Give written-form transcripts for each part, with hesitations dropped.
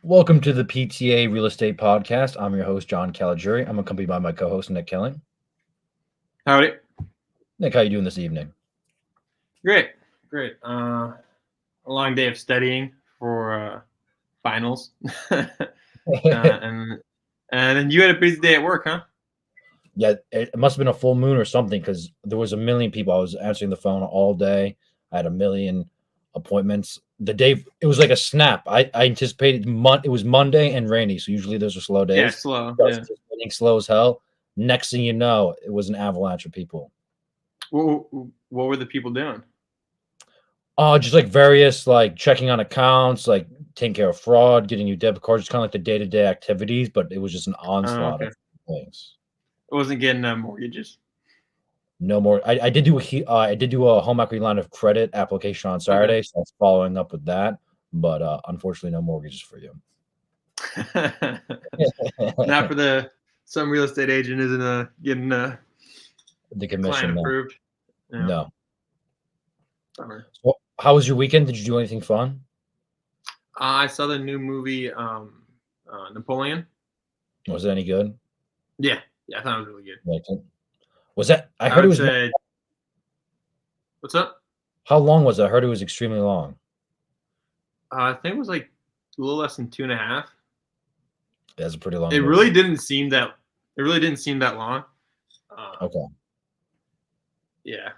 Welcome to the PTA Real Estate Podcast. I'm your host, John Caligiuri. I'm accompanied by my co-host, Nick Killing. Howdy. Nick, how you doing this evening? Great. Great. A long day of studying for finals. and then you had a busy day at work, huh? Yeah, it must have been a full moon or something because there was a million people. I was answering the phone all day. I had a million appointments. The day it was like a snap. I anticipated it was Monday and rainy, so usually those are slow Yeah, days. slow. I was Yeah. anticipating slow as hell. Next thing you know, it was an avalanche of people. What were the people doing? Just like various like checking on accounts, like taking care of fraud, getting you debit cards, just kind of like the day-to-day activities, but it was just an onslaught Okay. of things. I wasn't getting mortgages. No more. I did do a home equity line of credit application on Okay. Saturday, so I was following up with that. But unfortunately, no mortgages for you. Not for some real estate agent isn't getting The client commission, no. approved. Yeah. No. Bummer. Well, how was your weekend? Did you do anything fun? I saw the new movie Napoleon. Was it any good? Yeah. Yeah, I thought it was really good. Liked it? Was that? I I heard it would was. say. What's up? How long was it? I heard it was extremely long. I think it was like a little less than 2.5. That's a pretty long. It movie. really didn't seem that. It really didn't seem that long. Okay. Yeah,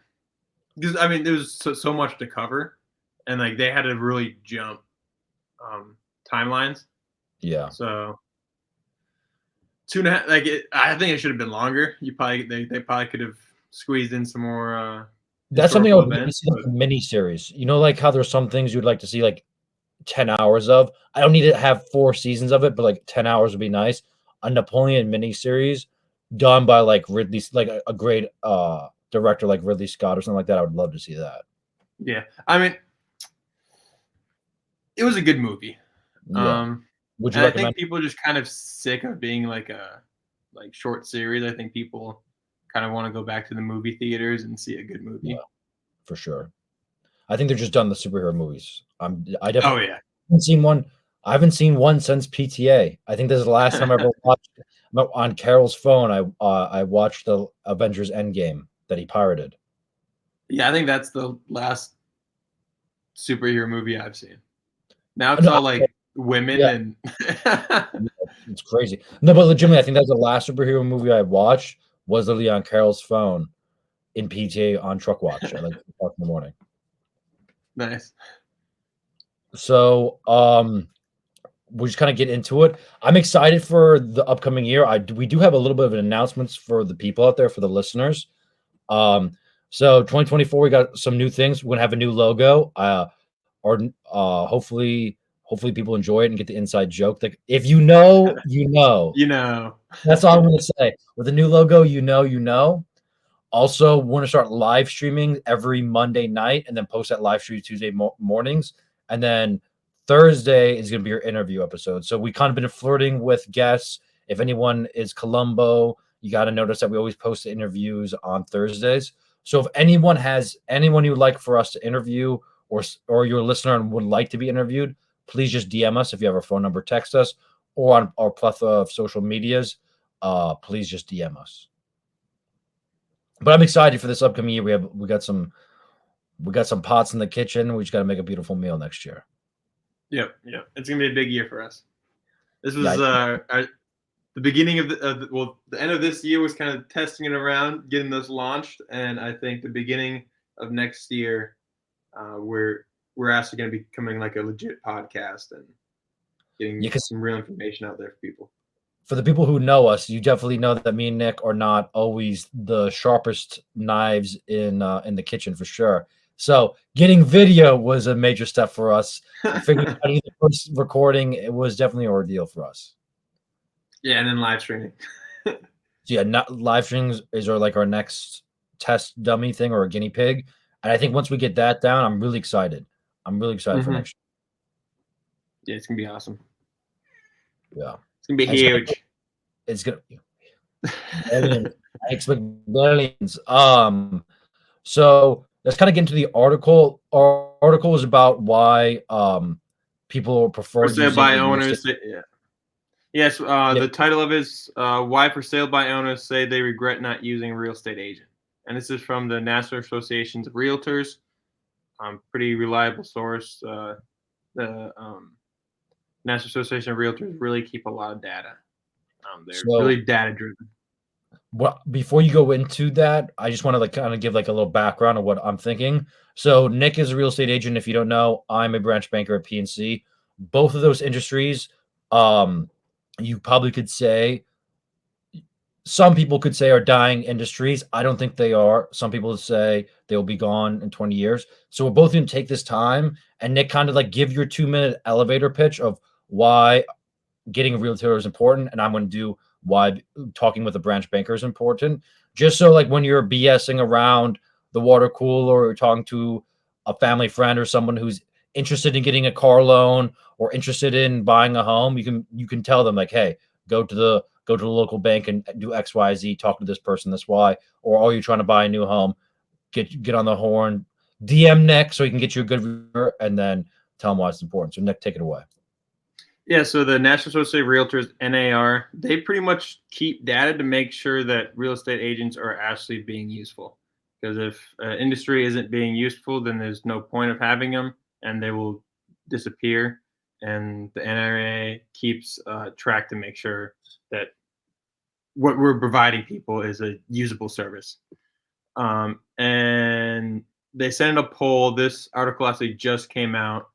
because I mean there was so much to cover, and like they had to really jump timelines. Yeah. So 2.5. Like I think it should have been longer. They probably could have squeezed in some more. That's something I would like to events, see, like a mini series. You know, like how there's some things you'd like to see like 10 hours of. I don't need to have 4 seasons of it, but like 10 hours would be nice. A Napoleon mini series done by like Ridley, like a great director like Ridley Scott or something like that. I would love to see that. Yeah, I mean, it was a good movie. Yeah. Would you And I recommend? think people are just kind of sick of being like short series. I think people kind of want to go back to the movie theaters and see a good movie. Yeah, for sure. I think they're just done the superhero movies. I Oh definitely yeah. haven't seen one. I haven't seen one since PTA. I think this is the last time I ever watched on Carol's phone. I watched the Avengers Endgame that he pirated. Yeah, I think that's the last superhero movie I've seen. Now it's No, all like women yeah, and it's crazy. No, but legitimately, I think that's the last superhero movie I watched was literally on Carol's phone in PTA on Truck Watch at like 2 o'clock in the morning. nice. So, we'll just kind of get into it. I'm excited for the upcoming year. We do have a little bit of an announcements for the people out there, for the listeners. So 2024, we got some new things. We're gonna have a new logo. Or hopefully people enjoy it and get the inside joke. Like if you know, you know. You know. That's all I'm gonna say. With the new logo, you know, you know. Also, want to start live streaming every Monday night and then post that live stream Tuesday mornings. And then Thursday is going to be your interview episode. So we kind of been flirting with guests. If anyone is Colombo, you got to notice that we always post the interviews on Thursdays. So if anyone you would like for us to interview or your listener and would like to be interviewed, please just DM us. If you have our phone number, text us, or on our plethora of social medias, please just DM us. But I'm excited for this upcoming year. We got some pots in the kitchen. We just got to make a beautiful meal next year. Yep. It's gonna be a big year for us. This was Yeah, the beginning of the end of this year was kind of testing it around, getting this launched, and I think the beginning of next year, we're actually going to be becoming like a legit podcast and getting because some real information out there for people. for the people who know us, you definitely know that me and Nick are not always the sharpest knives in the kitchen for sure. So getting video was a major step for us. Figuring out how to do the first recording, it was definitely an ordeal for us. Yeah, and then live streaming. So yeah, not live streams is our next test dummy thing or a guinea pig. And I think once we get that down, I'm really excited. I'm really excited for next Yeah, it's gonna be awesome. year. Yeah. It's gonna be huge. It's gonna billions. I expect billions. So let's kind of get into the article. Our article is about why people prefer For sale using by a real estate. owners. Yeah. Yes. Yeah, The title of his "Why for Sale by Owners Say They Regret Not Using a Real Estate Agent," and this is from the National Association of Realtors. Pretty reliable source. The National Association of Realtors really keep a lot of data. They're so really data driven. what before you go into that, I just want to like kind of give like a little background of what I'm thinking. So Nick is a real estate agent. If you don't know, I'm a branch banker at PNC. Both of those industries, um, you probably could say some people could say are dying industries. I don't think they are. Some people say they'll be gone in 20 years. So we're both going to take this time and Nick kind of like give your 2 minute elevator pitch of why getting a realtor is important, and I'm going to do why talking with a branch banker is important. Just so like when you're BSing around the water cooler or you're talking to a family friend or someone who's interested in getting a car loan or interested in buying a home, you can tell them like, hey, go to the local bank and do XYZ, talk to this person, this Y, or are you trying to buy a new home? Get on the horn, DM Nick so he can get you a good review, and then tell him why it's important. So Nick, take it away. Yeah, so the National Association of Realtors (NAR) they pretty much keep data to make sure that real estate agents are actually being useful. Because if industry isn't being useful, then there's no point of having them, and they will disappear. And the NRA keeps track to make sure that what we're providing people is a usable service. And they sent in a poll. This article actually just came out,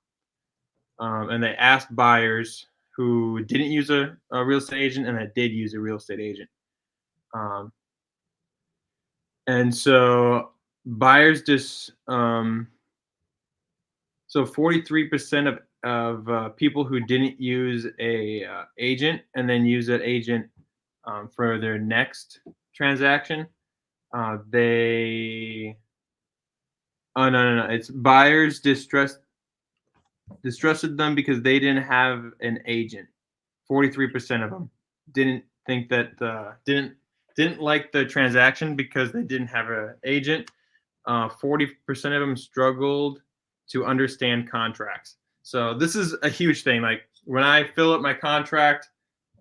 and they asked buyers who didn't use a real estate agent and that did use a real estate agent. Um, and so buyers just so 43% of people who didn't use a agent and then use that agent for their next transaction, they oh no, it's buyers distrusted them because they didn't have an agent. 43% of them didn't think that didn't like the transaction because they didn't have an agent. 40% of them struggled to understand contracts. So this is a huge thing. Like when I fill up my contract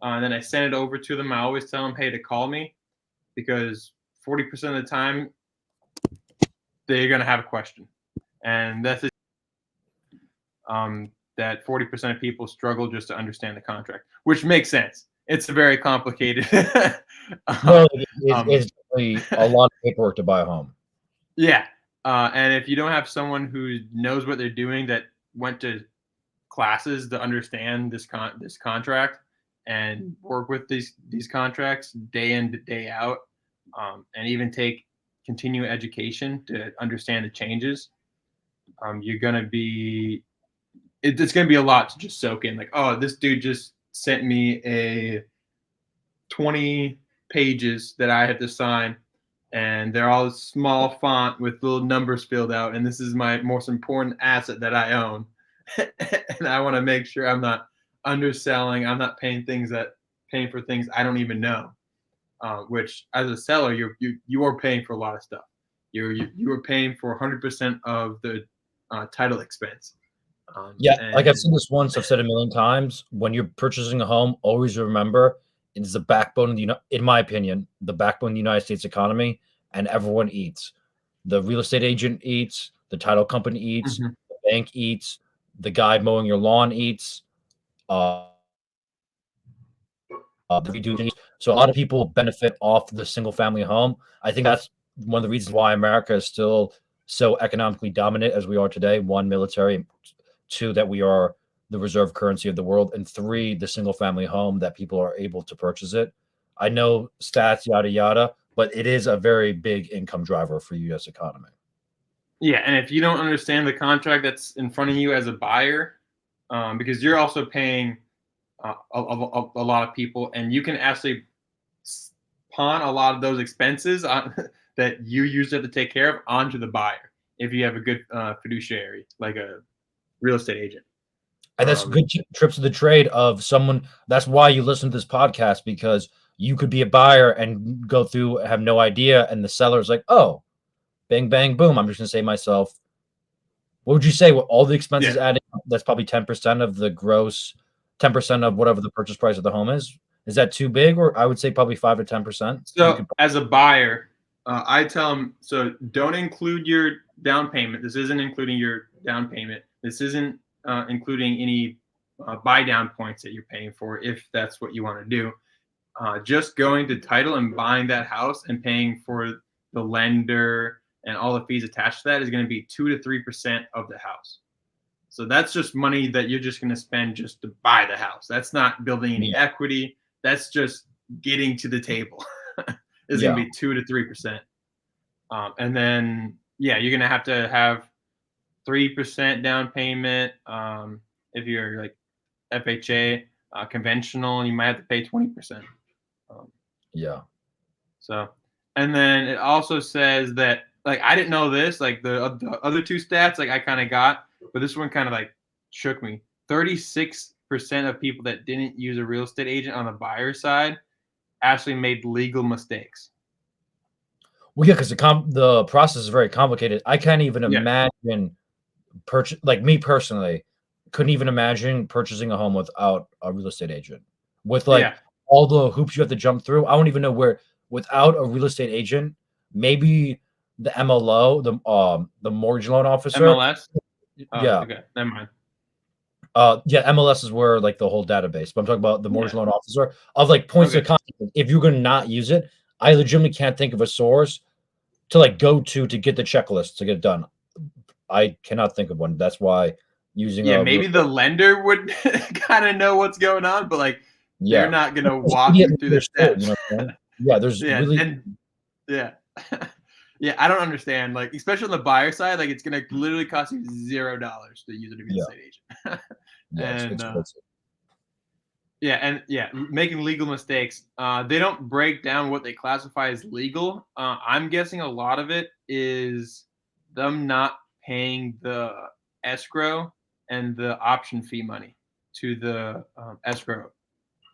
and then I send it over to them, I always tell them, hey, to call me, because 40% of the time they're gonna have a question, and that's that 40% of people struggle just to understand the contract, which makes sense. It's a very complicated. No, um, it's definitely a lot of paperwork to buy a home. yeah, and if you don't have someone who knows what they're doing that went to classes to understand this contract and work with these contracts day in day out, and even take continuing education to understand the changes, you're gonna be it's going to be a lot to just soak in. Like, oh, this dude just sent me a 20 pages that I have to sign, and they're all small font with little numbers filled out, and this is my most important asset that I own. And I want to make sure I'm not underselling. I'm not paying for things I don't even know. Which, as a seller, you are paying for a lot of stuff. You are paying for 100% of the title expense. Yeah, like I've And said this once, I've said it a million times. When you're purchasing a home, always remember it's the backbone of in my opinion, the backbone of the United States economy, and everyone eats. The real estate agent eats, the title company eats, Mhm. the bank eats, the guy mowing your lawn eats, uh, the redo eats. So a lot of people benefit off the single family home. I think that's one of the reasons why America is still so economically dominant as we are today. One, military, two, that we are the reserve currency of the world, and three, the single family home that people are able to purchase it. I know stats, yada yada, but it is a very big income driver for U.S. economy. Yeah, and if you don't understand the contract that's in front of you as a buyer, because you're also paying a lot of people, and you can actually pawn a lot of those expenses that you used to have to take care of onto the buyer if you have a good fiduciary like a real estate agent. And that's Um, good trips of the trade of someone. That's why you listen to this podcast, because you could be a buyer and go through, have no idea, and the seller's like, "Oh, bang, bang, boom. I'm just gonna save myself What would you say with all the expenses Yeah. added? That's probably 10% of the gross, 10% of whatever the purchase price of the home is. Is that too big? Or I would say probably 5 to 10%. You So could, as a buyer, I tell them, so don't include your down payment. This isn't including your down payment. This isn't including any buy down points that you're paying for, if that's what you want to do. Just going to title and buying that house and paying for the lender and all the fees attached to that is going to be 2 to 3% of the house. So that's just money that you're just going to spend just to buy the house. That's not building any yeah, equity. That's just getting to the table. Is going to yeah, be 2 to 3%. And then, yeah, you're going to have 3% down payment. If you're like FHA, conventional, you might have to pay 20%. Um, yeah. so, and then it also says that, like, I didn't know this, like the other two stats, like I kind of got, but this one kind of like shook me. 36% of people that didn't use a real estate agent on the buyer side actually made legal mistakes. Well, yeah, because the process is very complicated. I can't even Yeah. imagine like me personally, couldn't even imagine purchasing a home without a real estate agent. With like Yeah. all the hoops you have to jump through, I don't even know where without a real estate agent, maybe the MLO, the mortgage loan officer. MLS. Oh, Yeah. okay. Never mind. Yeah, MLS is where like the whole database, but I'm talking about the mortgage Yeah. loan officer of like points of Okay. contact. If you're gonna not use it, I legitimately can't think of a source to like go to get the checklist to get it done. I cannot think of one. That's why using Yeah, a real maybe the lender would kind of know what's going on, but like they're yeah. not gonna It's walk you immediately through the understood, you steps. know what I'm saying? Yeah, there's Yeah, really and yeah. Yeah, I don't understand. Like, especially on the buyer side, like it's gonna literally cost you $0 to use a real yeah, estate agent. yeah, And it's crazy. making legal mistakes. They don't break down what they classify as legal. I'm guessing a lot of it is them not paying the escrow and the option fee money to the escrow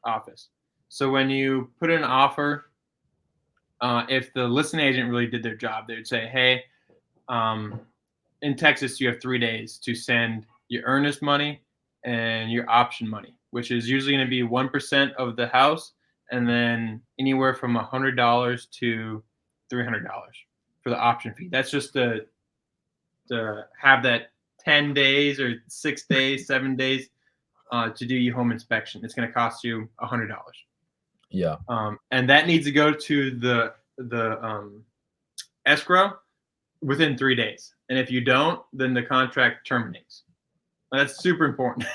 office. So when you put in an offer, if the listing agent really did their job, they would say, "Hey, um, in Texas, you have 3 days to send your earnest money and your option money, which is usually going to be 1% of the house, and then anywhere from $100 to $300 for the option fee. That's just to have that 10 days or 6 days, 7 days to do your home inspection. It's going to cost you $100. Yeah, And that needs to go to the escrow within 3 days. And if you don't, then the contract terminates. That's super important.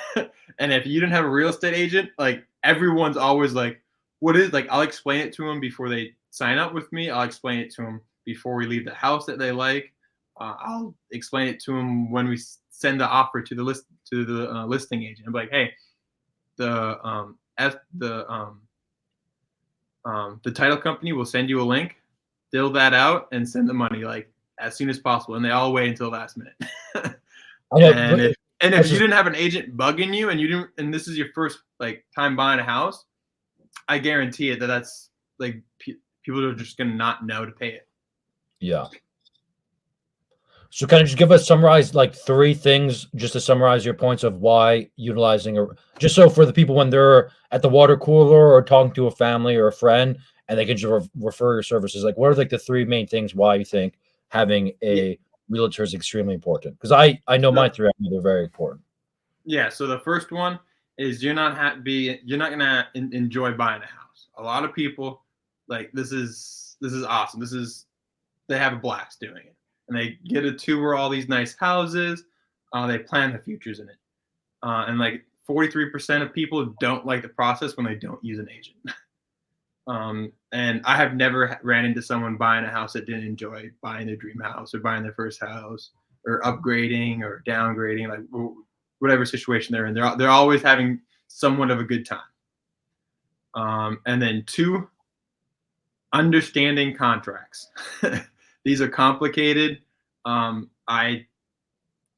And if you didn't have a real estate agent, like everyone's always like, what is like, I'll explain it to them before they sign up with me. I'll explain it to them before we leave the house that they like. I'll explain it to them when we send the offer to the listing agent. I'm like, hey, the the title company will send you a link, fill that out, and send the money like as soon as possible. And they all wait until the last minute. I know, and but if that's you just didn't have an agent bugging you and you didn't, and this is your first like time buying a house, I guarantee it that's like people are just gonna not know to pay it. yeah. So kind of just give us summarize like 3 things just to summarize your points of why utilizing a just so for the people when they're at the water cooler or talking to a family or a friend and they can just refer your services. Like what are like the 3 main things why you think having Yeah. a realtor is extremely important? Because I know my So 3, I think they're very important. yeah, so the first one is you're not gonna enjoy buying a house. A lot of people like this is awesome. They have a blast doing it, and they get to tour all these nice houses. They plan the futures in it, and like 43% of people don't like the process when they don't use an agent. And I have never ran into someone buying a house that didn't enjoy buying their dream house or buying their first house or upgrading or downgrading, like whatever situation they're in. They're always having somewhat of a good time. And then two, understanding contracts. These are complicated. I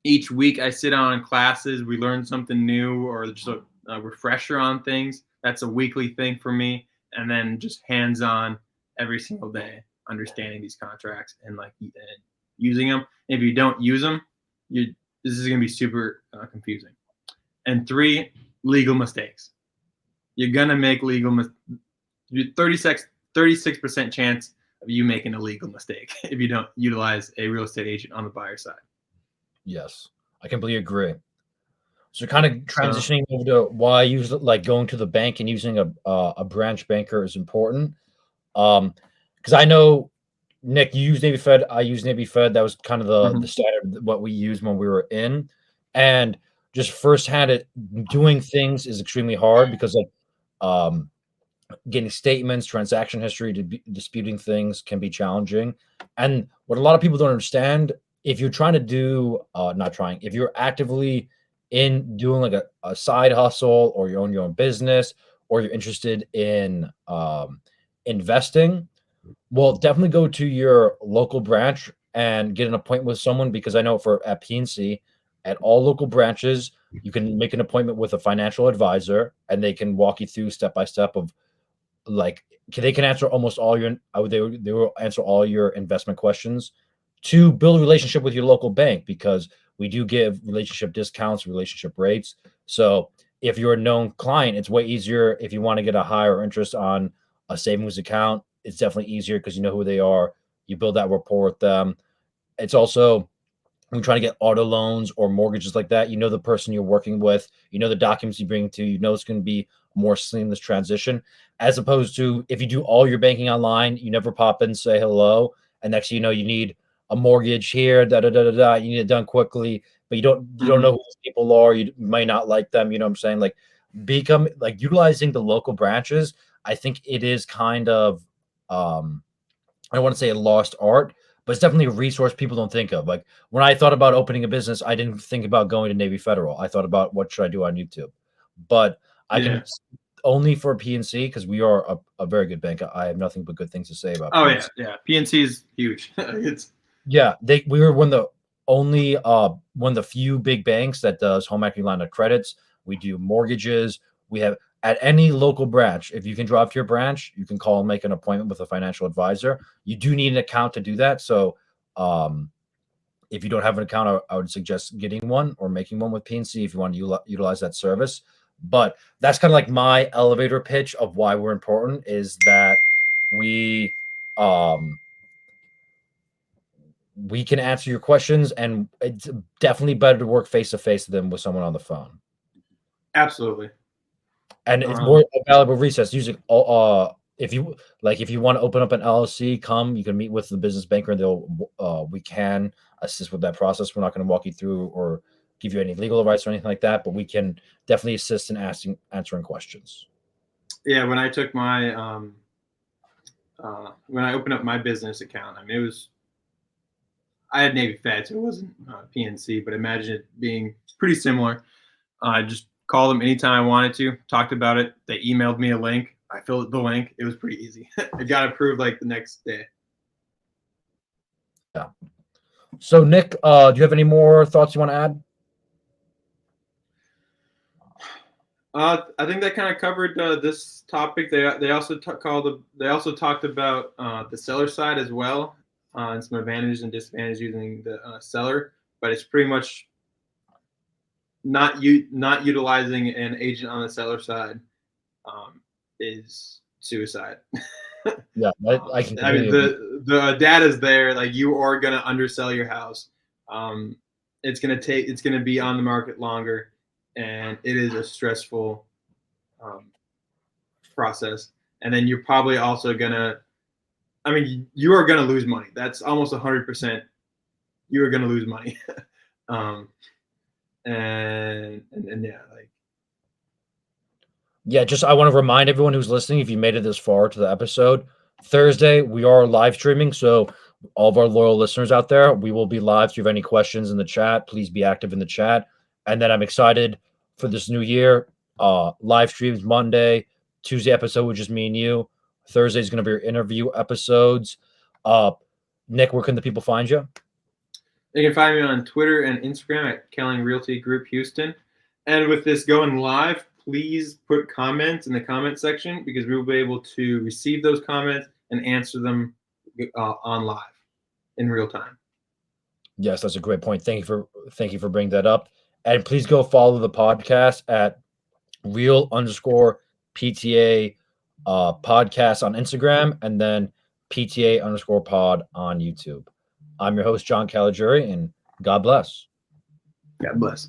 Each week I sit on in classes, we learn something new or just a refresher on things. That's a weekly thing for me, and then just hands on every single day, understanding these contracts and like and using them. If you don't use them, you this is going to be super confusing. And 3, legal mistakes. You're going to make 36% chance of you making a legal mistake if you don't utilize a real estate agent on the buyer side. Yes, I completely agree. So kind of So, transitioning over to why I use like going to the bank and using a branch banker is important. Because I know Nick, you use Navy Fed, I use Navy Fed. That was kind of the mhm. standard what we used when we were in, and just firsthand it doing things is extremely hard because like um getting statements, transaction history, disputing things can be challenging. And what a lot of people don't understand, if you're trying to do, not trying, if you're actively in doing like a side hustle or you own your own business or you're interested in investing, well, definitely go to your local branch and get an appointment with someone because I know for at PNC, at all local branches, you can make an appointment with a financial advisor and they can walk you through step by step of like they can answer almost all your they will answer all your investment questions to build a relationship with your local bank because we do give relationship discounts, relationship rates. So if you're a known client, it's way easier if you want to get a higher interest on a savings account. It's definitely easier because you know who they are. You build that rapport with them. It's also when you're trying to get auto loans or mortgages like that, you know the person you're working with, you know the documents you bring to, you know it's going to be a more seamless transition, as opposed to if you do all your banking online, you never pop in, say hello, and next thing you know, you need a mortgage here, da da da da da. You need it done quickly, but you don't know who these people are. You might not like them. You know what I'm saying? Like become like utilizing the local branches. I think it is kind of um I don't want to say a lost art, but it's definitely a resource people don't think of. Like when I thought about opening a business, I didn't think about going to Navy Federal. I thought about what should I do on YouTube. But I Yeah. can only for PNC because we are a very good bank. I have nothing but good things to say about Oh yeah, PNC. yeah. PNC is huge. It's Yeah, we were one of the few big banks that does home equity line of credits. We do mortgages. We have at any local branch. If you can drive to your branch, you can call and make an appointment with a financial advisor. You do need an account to do that. So, um, if you don't have an account, I would suggest getting one or making one with PNC if you want to utilize that service. But that's kind of like my elevator pitch of why we're important is that we um we can answer your questions, and it's definitely better to work face to face than with someone on the phone. absolutely. And it's more Um, a valuable resource. Using if you if you want to open up an LLC, come. You can meet with the business banker, and we can assist with that process. We're not going to walk you through or give you any legal advice or anything like that, but we can definitely assist in answering questions. yeah, when I took my when I opened up my business account, I mean, I had Navy Fed, so it wasn't PNC, but imagine it being pretty similar. I just called them anytime I wanted to, talked about it. They emailed me a link. I filled the link. It was pretty easy. It got approved like the next day. Yeah. So, Nick, do you have any more thoughts you want to add? I think that kind of covered this topic. They also they also talked about the seller side as well, and some advantages and disadvantages using the seller. But it's pretty much not utilizing an agent on the seller side is suicide. Yeah, I can I mean completely agree. the data is there. Like you are gonna undersell your house. Um, it's gonna be on the market longer, and it is a stressful um, process. And then you're probably also gonna. I mean, you are gonna lose money. That's almost 100%. You are gonna lose money. um, and yeah, like Yeah, just I want to remind everyone who's listening, if you made it this far to the episode, Thursday we are live streaming. So all of our loyal listeners out there, we will be live. If you have any questions in the chat, please be active in the chat. And then I'm excited for this new year. Live streams Monday, Tuesday episode with just me and you. Thursday is going to be your interview episodes. Uh, Nick, where can the people find you? you can find me on Twitter and Instagram at Kelling Realty Group Houston. And with this going live, please put comments in the comment section because we will be able to receive those comments and answer them on live in real time. Yes, that's a great point. Thank you for bringing that up. And please go follow the podcast at real_PTA podcast on Instagram, and then PTA_pod on YouTube. I'm your host, John Caligiuri, and God bless. God bless.